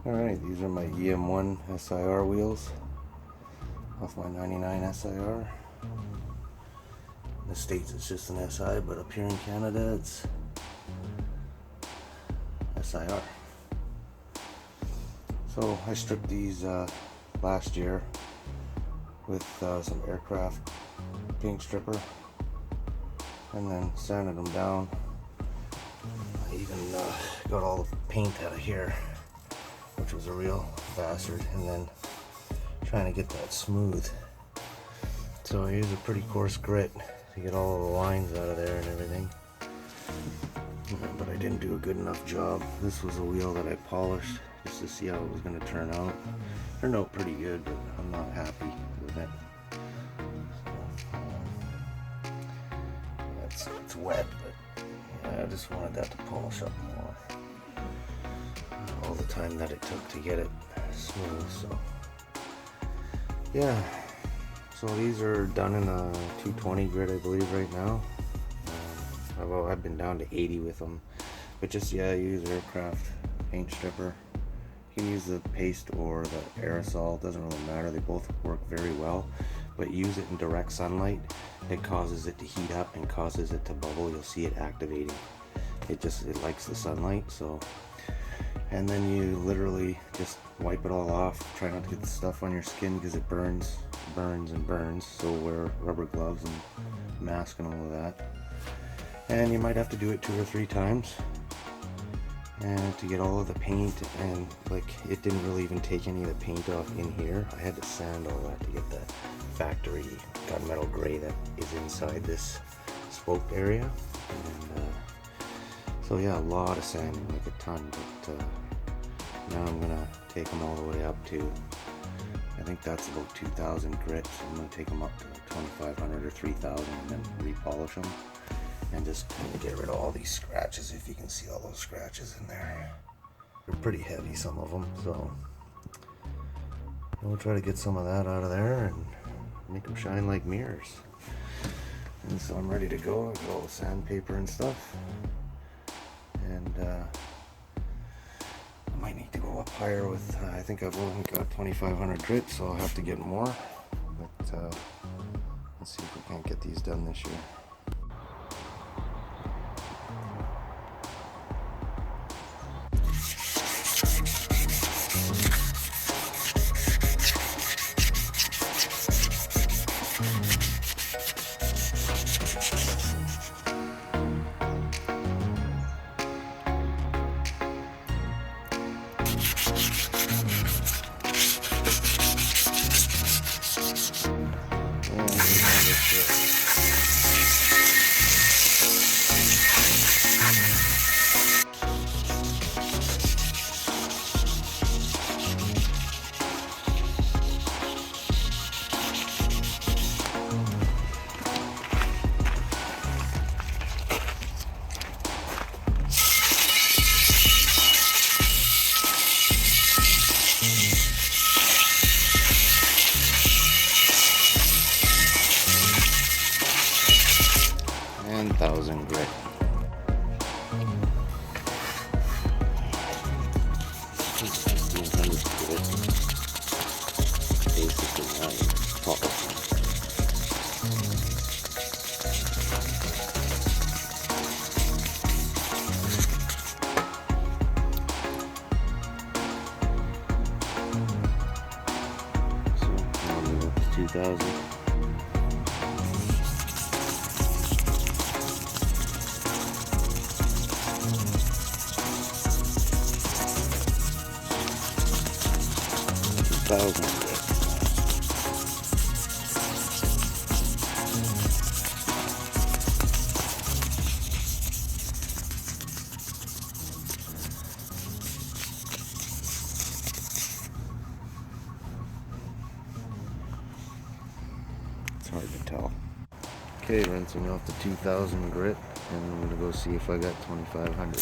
Alright, these are my EM1 SiR wheels off my 99 SiR. In the States it's just an SI, but up here in Canada it's SiR. So I stripped these last year with some aircraft paint stripper and then sanded them down. I even got all the paint out of here, which was a real bastard, and then trying to get that smooth. So I use a pretty coarse grit to get all of the lines out of there and everything. But I didn't do a good enough job. This was a wheel that I polished just to see how it was going to turn out. Turned out pretty good, but I'm not happy with it. So, it's wet, but yeah, I just wanted that to polish up more. All the time that it took to get it smooth. So yeah, so these are done in a 220 grit, I believe, right now. Well, I've been down to 80 with them, but just use aircraft paint stripper. You can use the paste or the aerosol, it doesn't really matter, they both work very well, but use it in direct sunlight. It causes it to heat up and causes it to bubble. You'll see it activating. It likes the sunlight. So, and then you literally just wipe it all off. Try not to get the stuff on your skin because it burns and burns. So wear rubber gloves and mask and all of that. And you might have to do it 2 or 3 times and to get all of the paint, and like it didn't really even take any of the paint off in here. I had to sand all that to get the factory gunmetal gray that is inside this spoke area. And so yeah, a lot of sanding, like a ton, but now I'm gonna take them all the way up to, I think that's about 2,000 grit. So I'm gonna take them up to 2,500 or 3,000 and then repolish them and just kind of get rid of all these scratches. If you can see all those scratches in there, they're pretty heavy, some of them, so we'll try to get some of that out of there and make them shine like mirrors. And so I'm ready to go. I've got all the sandpaper and stuff, and I might need to go up higher with I think I've only got 2,500 grit, so I'll have to get more, but let's see if we can't get these done this year. And 1,000 grit. Basically not polishing. So I'll move up to 2,000. It's hard to tell. Okay, rinsing off the 2,000 grit, and I'm gonna go see if I got 2,500.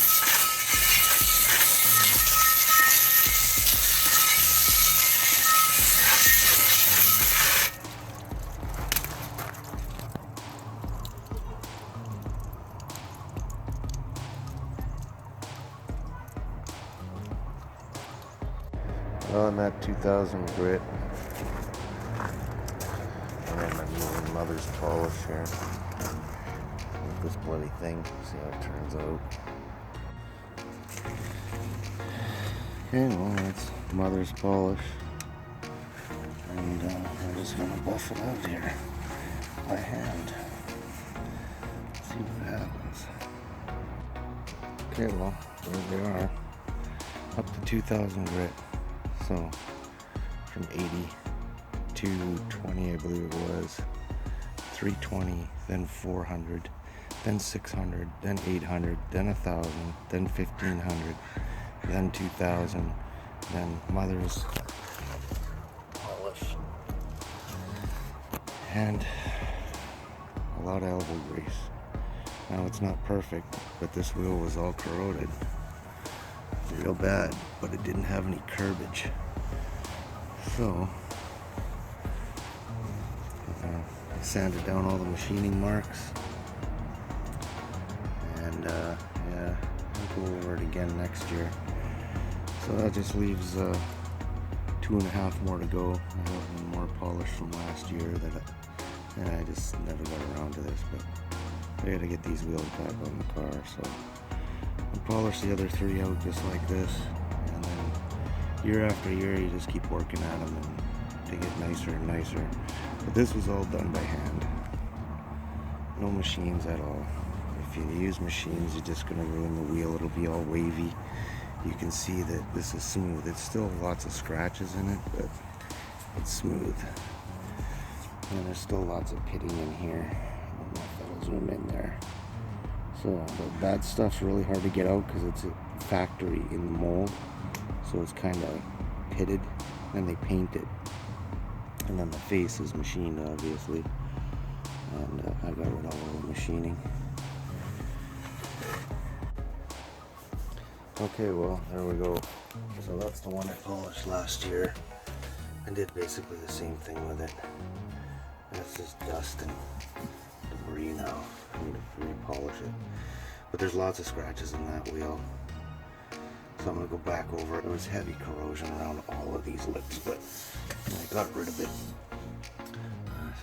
on that 2000 grit. And then I'm using mother's polish here with this bloody thing. See how it turns out. Okay, well that's mother's polish. And I'm just gonna buff it out here by hand. See what happens. Okay, well, there they are. Up to 2000 grit. So, from 80 to 20, I believe it was. 320, then 400, then 600, then 800, then 1000, then 1500, then 2000, then mother's polish, and a lot of elbow grease. Now it's not perfect, but this wheel was all corroded real bad, but it didn't have any curbage. So I sanded down all the machining marks, and yeah, I'll go over it again next year. So that just leaves 2.5 more to go. I have one more polish from last year and I just never got around to this, but I gotta get these wheels back on the car. So I'll polish the other 3 out just like this, and then year after year you just keep working at them and they get nicer and nicer. But this was all done by hand. No machines at all. If you use machines, you're just gonna ruin the wheel. It'll be all wavy. You can see that this is smooth. It's still lots of scratches in it, but it's smooth. And there's still lots of pitting in here. I don't know if that'll zoom in there. So that stuff's really hard to get out because it's a factory in the mold. So it's kind of pitted, and they paint it. And then the face is machined, obviously. And I got rid of all the machining. Okay, well, there we go. So that's the one I polished last year. I did basically the same thing with it. That's just dust and debris now. I need to re-polish it. But there's lots of scratches in that wheel. So I'm going to go back over it. There was heavy corrosion around all of these lips, but I got rid of it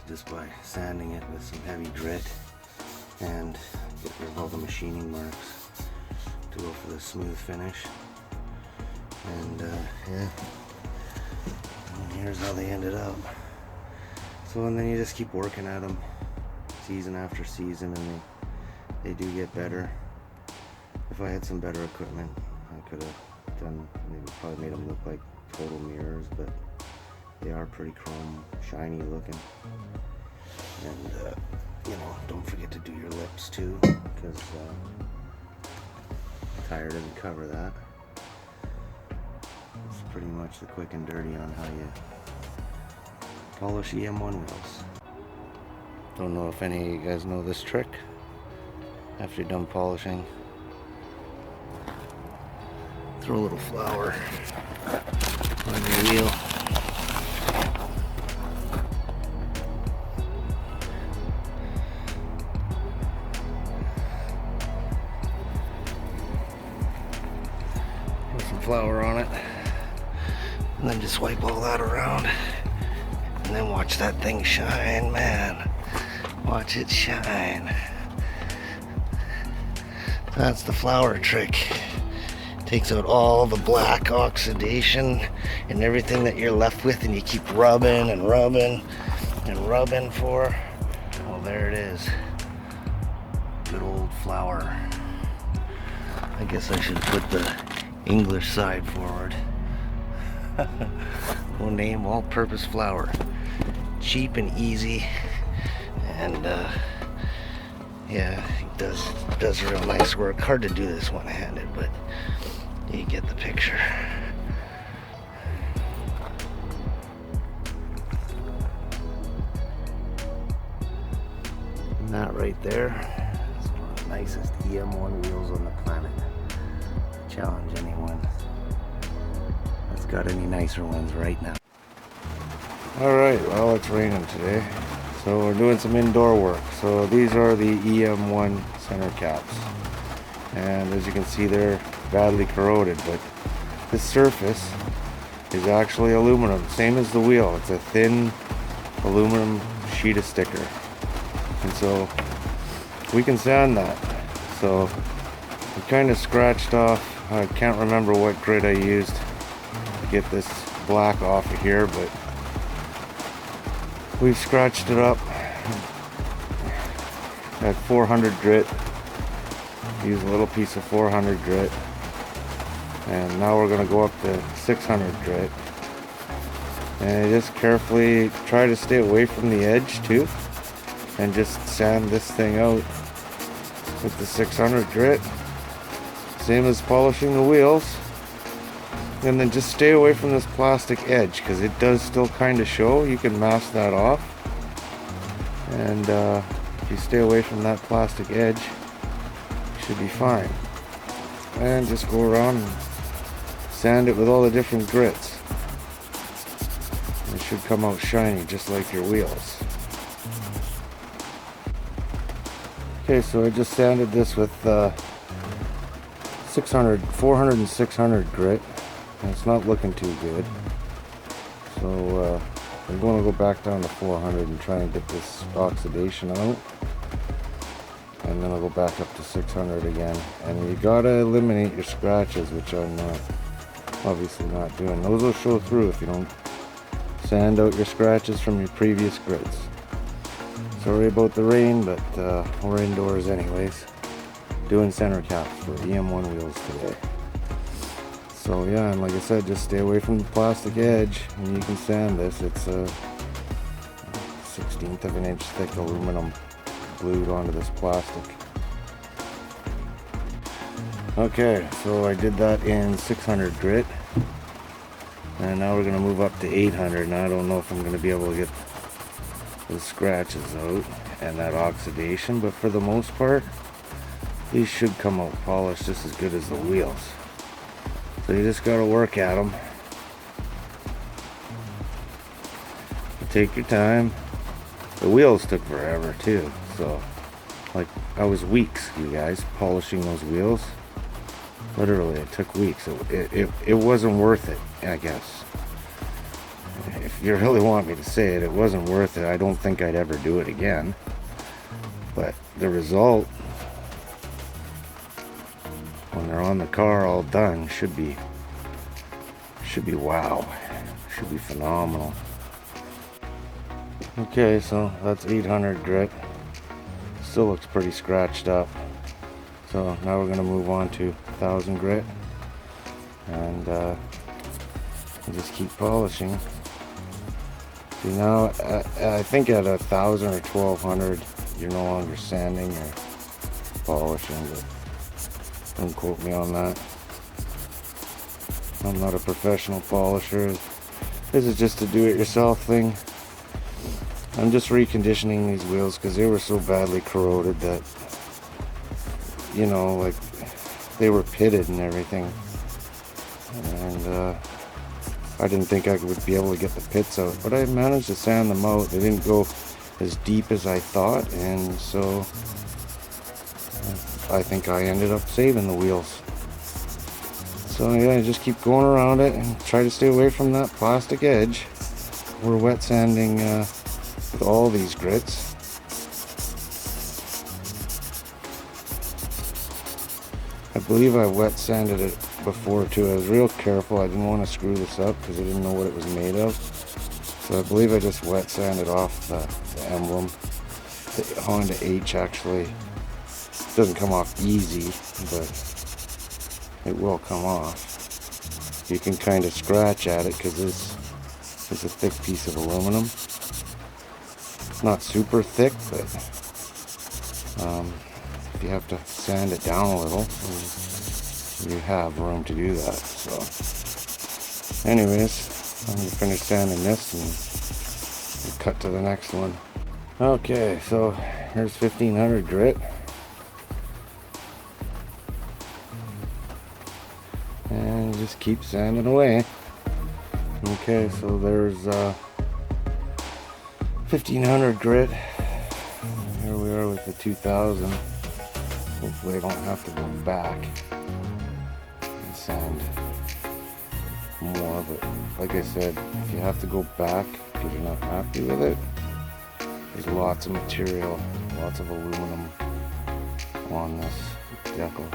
just by sanding it with some heavy grit and get rid of all the machining marks to go for the smooth finish. And yeah, and here's how they ended up. So and then you just keep working at them season after season, and they do get better. If I had some better equipment, I could have done, maybe probably made them look like total mirrors, but they are pretty chrome, shiny looking. And you know, don't forget to do your lips too, because the tire doesn't cover that. It's pretty much the quick and dirty on how you polish EM1 wheels. Don't know if any of you guys know this trick. After you're done polishing, throw a little flour on your wheel. Put some flour on it, and then just wipe all that around, and then watch that thing shine, man. Watch it shine. That's the flour trick. Takes out all the black oxidation and everything that you're left with, and you keep rubbing and rubbing and rubbing for, well, there it is. Good old flour. I guess I should put the English side forward. No name, all-purpose flour. Cheap and easy, and yeah, it does real nice work. Hard to do this one-handed, but you get the picture. And that right there is one of the nicest EM1 wheels on the planet. Challenge anyone that's got any nicer ones right now. Alright, well, it's raining today, so we're doing some indoor work. So these are the EM1 center caps, and as you can see, they're badly corroded, but this surface is actually aluminum, same as the wheel. It's a thin aluminum sheet of sticker, and so we can sand that. So I kind of scratched off, I can't remember what grit I used to get this black off of here, but we've scratched it up at 400 grit. Use a little piece of 400 grit, and now we're going to go up to 600 grit, and just carefully try to stay away from the edge too, and just sand this thing out with the 600 grit, same as polishing the wheels. And then just stay away from this plastic edge, because it does still kind of show. You can mask that off, and if you stay away from that plastic edge, you should be fine. And just go around and sand it with all the different grits. It should come out shiny just like your wheels. Okay, so I just sanded this with 400 and 600 grit. And it's not looking too good, so I'm going to go back down to 400 and try and get this oxidation out, and then I'll go back up to 600 again. And you gotta eliminate your scratches, which I'm obviously not doing. Those will show through if you don't sand out your scratches from your previous grits. Sorry about the rain, but we're indoors anyways, doing center caps for EM1 wheels today. So yeah, and like I said, just stay away from the plastic edge, and you can sand this. It's a 1/16 of an inch thick aluminum glued onto this plastic. Okay, so I did that in 600 grit, and now we're going to move up to 800. And I don't know if I'm going to be able to get the scratches out and that oxidation, but for the most part, these should come out polished just as good as the wheels. So you just got to work at them. Take your time. The wheels took forever too. So, like, I was weeks, you guys, polishing those wheels. Literally, it took weeks. It wasn't worth it, I guess. If you really want me to say it, it wasn't worth it. I don't think I'd ever do it again. But the result, when they're on the car all done, should be wow. Should be phenomenal. Okay, so that's 800 grit. Still looks pretty scratched up. So now we're going to move on to 1000 grit, and just keep polishing. See, now I think at 1000 or 1200 you're no longer sanding or polishing, but don't quote me on that. I'm not a professional polisher. This is just a do-it-yourself thing. I'm just reconditioning these wheels because they were so badly corroded that, you know, like, they were pitted and everything. And I didn't think I would be able to get the pits out, but I managed to sand them out. They didn't go as deep as I thought, and so I think I ended up saving the wheels. So yeah, just keep going around it and try to stay away from that plastic edge. We're wet sanding with all these grits. I believe I wet sanded it before too. I was real careful. I didn't want to screw this up because I didn't know what it was made of. So I believe I just wet sanded off the emblem. The Honda H actually doesn't come off easy, but it will come off. You can kind of scratch at it because this is a thick piece of aluminum. It's not super thick, but if you have to sand it down a little, you have room to do that. So anyways, I'm going to finish sanding this and we'll cut to the next one. Okay, so here's 1500 grit. And just keep sanding away. Okay, so there's 1500 grit. Here we are with the 2000. Hopefully I don't have to go back and sand more, but like I said, if you have to go back because you're not happy with it, there's lots of material, lots of aluminum on this decal.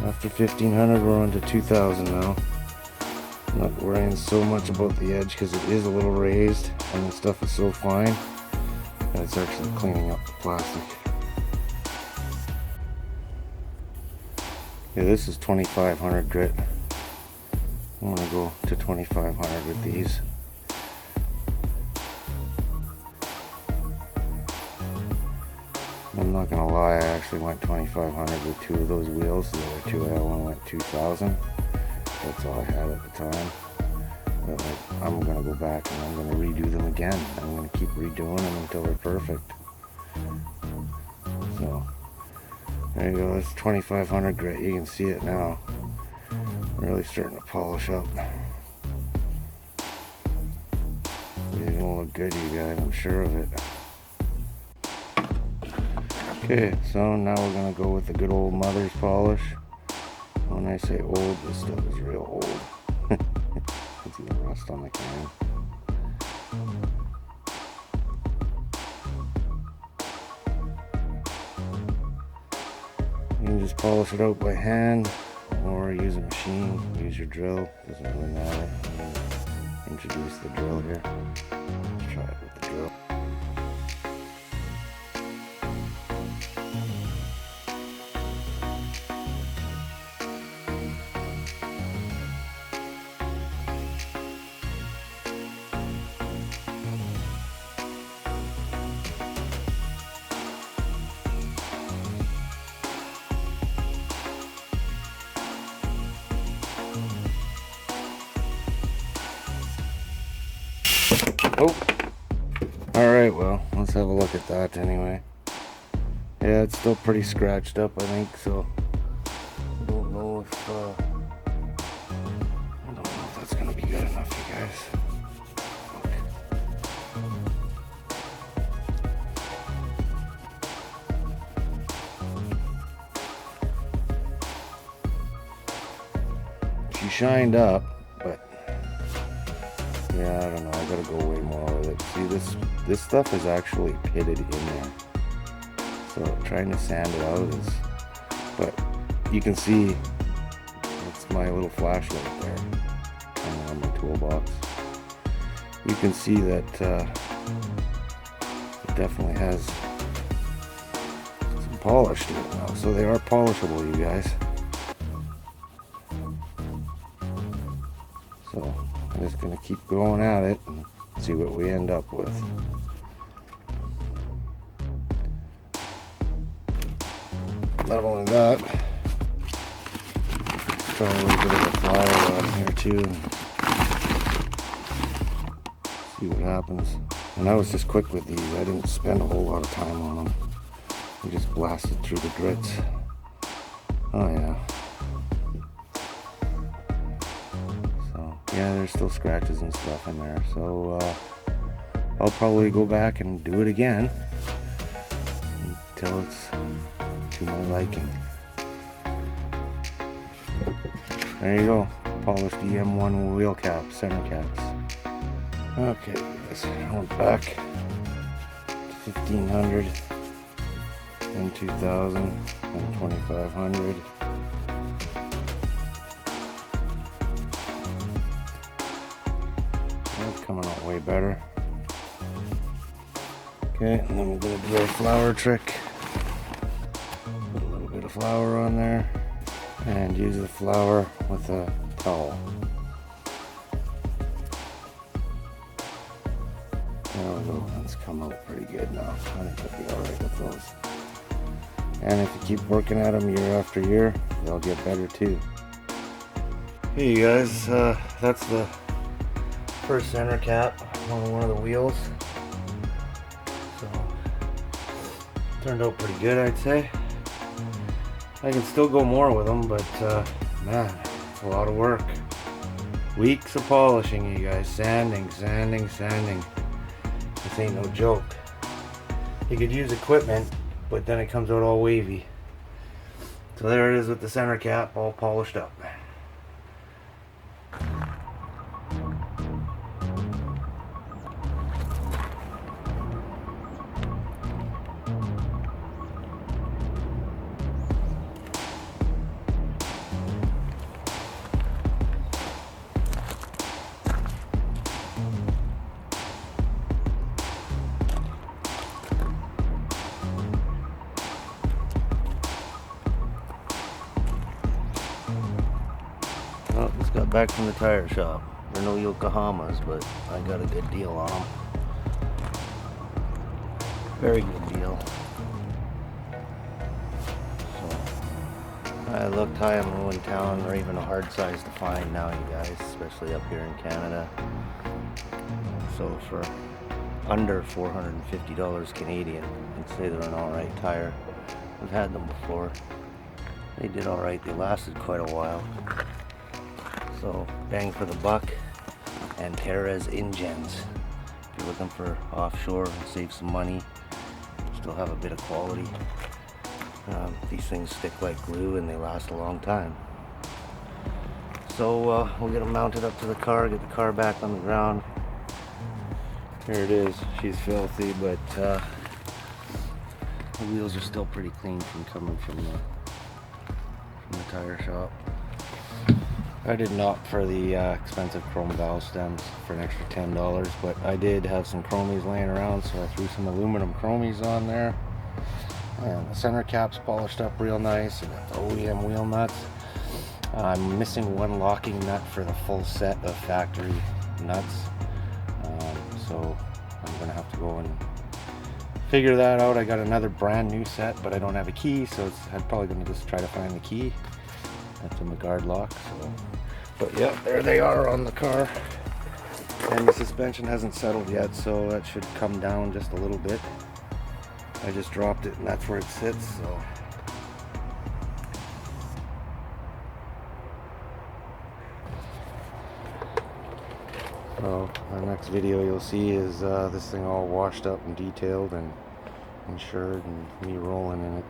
After 1500 we're on to 2000 now. I'm not worrying so much about the edge because it is a little raised and the stuff is so fine that it's actually cleaning up the plastic. Yeah, this is 2500 grit. I'm gonna go to 2500 with these. I'm not gonna lie, I actually went 2500 with two of those wheels. The other two I only went 2000. That's all I had at the time. But like, I'm gonna go back and I'm gonna redo them again. I'm gonna keep redoing them until they're perfect. So there you go. That's 2500 grit. You can see it now. Really starting to polish up. It's gonna look good, you guys. I'm sure of it. Okay, so now we're gonna go with the good old mother's polish. When I say old, this stuff is real old. It's even rust on the can. You can just polish it out by hand or use a machine, use your drill, doesn't really matter. I'm gonna introduce the drill here. Let's try it with the drill. Oh, alright, well, let's have a look at that anyway. Yeah, it's still pretty scratched up, I think, so I don't know if that's gonna be good enough, you guys. She shined up, but yeah, I don't know. I gotta go way more with it. See, this stuff is actually pitted in there. So trying to sand it out is, but you can see it's my little flashlight there on my toolbox. You can see that it definitely has some polish to it now. So they are polishable, you guys. So I'm just going to keep going at it and see what we end up with. Leveling that. Throw a little bit of a flour on here too and see what happens. And I was just quick with these. I didn't spend a whole lot of time on them. I just blasted through the grits. Oh yeah. Yeah, there's still scratches and stuff in there, so I'll probably go back and do it again until it's to my liking. There you go, polished EM1 wheel cap, center caps. Okay, guys, I went back to 1500, then 2000, then 2500. Coming out way better. Okay, and then we're going to do our flour trick. Put a little bit of flour on there and use the flour with a towel. There we go. That's come out pretty good now. I think I'll be alright with those. And if you keep working at them year after year, they'll get better too. Hey you guys, that's the first center cap on one of the wheels. So turned out pretty good, I'd say. I can still go more with them, but man, it's a lot of work. Weeks of polishing, you guys. Sanding. This ain't no joke. You could use equipment, but then it comes out all wavy. So there it is with the center cap all polished up. Well, just got back from the tire shop. They're no Yokohamas, but I got a good deal on them. Very good deal. So, I looked high and low in town. They're even a hard size to find now, you guys, especially up here in Canada. So for under $450 Canadian, I'd say they're an alright tire. I've had them before. They did alright. They lasted quite a while. So bang for the buck. Antares Ingens. If you're looking for offshore and save some money, still have a bit of quality. These things stick like glue and they last a long time. So we'll get them mounted up to the car, get the car back on the ground. Here it is. She's filthy, but the wheels are still pretty clean from coming from the tire shop. I didn't opt for the expensive chrome valve stems for an extra $10, but I did have some chromies laying around, so I threw some aluminum chromies on there. And the center cap's polished up real nice. I got the OEM wheel nuts. I'm missing one locking nut for the full set of factory nuts. So I'm gonna have to go and figure that out. I got another brand new set, but I don't have a key, so I'm probably gonna just try to find the key. That's in the guard lock. So, but yeah, there they are on the car, and the suspension hasn't settled yet, so that should come down just a little bit. I just dropped it, and that's where it sits. So. So the next video you'll see is this thing all washed up and detailed and insured and me rolling in it.